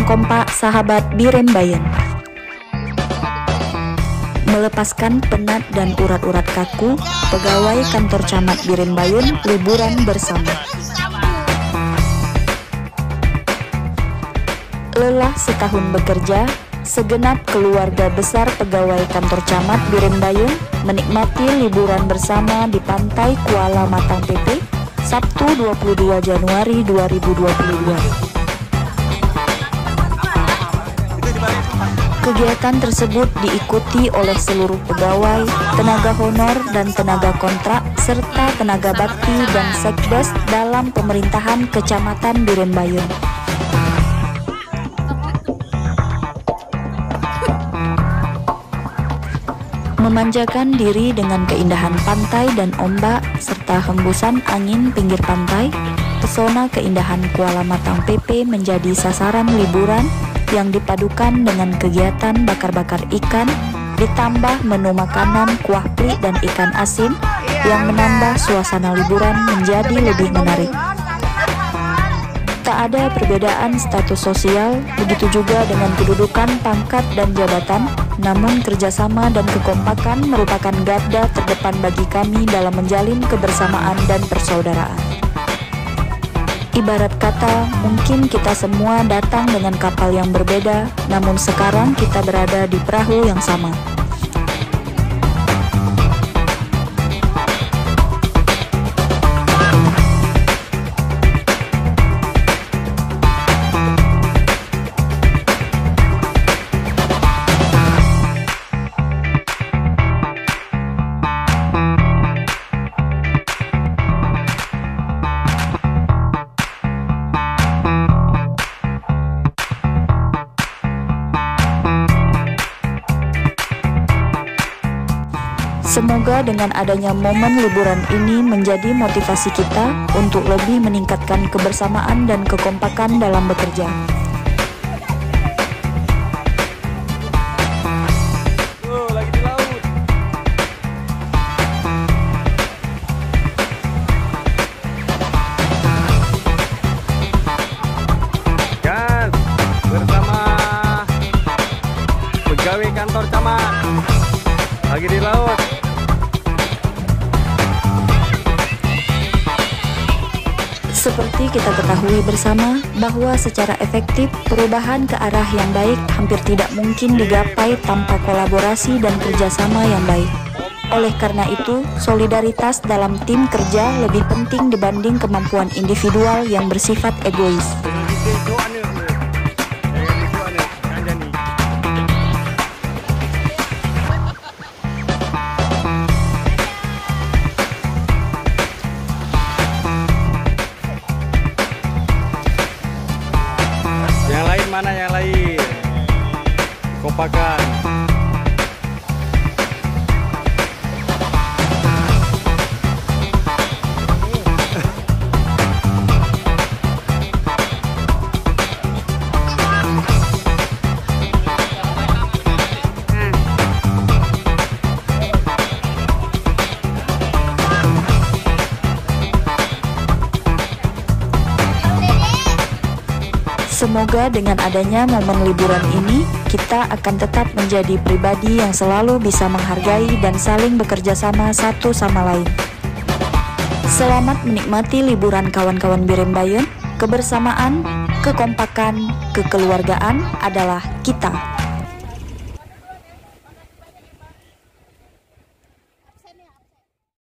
kompak sahabat Birembayan. Melepaskan penat dan urat-urat kaku, pegawai kantor camat Birembayan liburan bersama. Lelah setahun bekerja, segenap keluarga besar pegawai kantor camat Birembayan menikmati liburan bersama di pantai Kuala Matang PP, Sabtu 22 Januari 2022. Kegiatan tersebut diikuti oleh seluruh pegawai, tenaga honor dan tenaga kontrak, serta tenaga bakti dan sekdes dalam pemerintahan Kecamatan Birembayan. Memanjakan diri dengan keindahan pantai dan ombak, serta hembusan angin pinggir pantai, pesona keindahan Kuala Matang PP menjadi sasaran liburan yang dipadukan dengan kegiatan bakar-bakar ikan, ditambah menu makanan kuah pri dan ikan asin yang menambah suasana liburan menjadi lebih menarik. Tak ada perbedaan status sosial, begitu juga dengan kedudukan, pangkat, dan jabatan, namun kerjasama dan kekompakan merupakan garda terdepan bagi kami dalam menjalin kebersamaan dan persaudaraan. Ibarat kata, mungkin kita semua datang dengan kapal yang berbeda, namun sekarang kita berada di perahu yang sama. Semoga dengan adanya momen liburan ini menjadi motivasi kita untuk lebih meningkatkan kebersamaan dan kekompakan dalam bekerja. Lagi di laut. Kan bersama pegawai kantor camat lagi di laut. Seperti kita ketahui bersama bahwa secara efektif perubahan ke arah yang baik hampir tidak mungkin digapai tanpa kolaborasi dan kerjasama yang baik. Oleh karena itu, solidaritas dalam tim kerja lebih penting dibanding kemampuan individual yang bersifat egois. Mana yang lain? Kompakan. Semoga dengan adanya momen liburan ini, kita akan tetap menjadi pribadi yang selalu bisa menghargai dan saling bekerja sama satu sama lain. Selamat menikmati liburan kawan-kawan Birembayan. Kebersamaan, kekompakan, kekeluargaan adalah kita.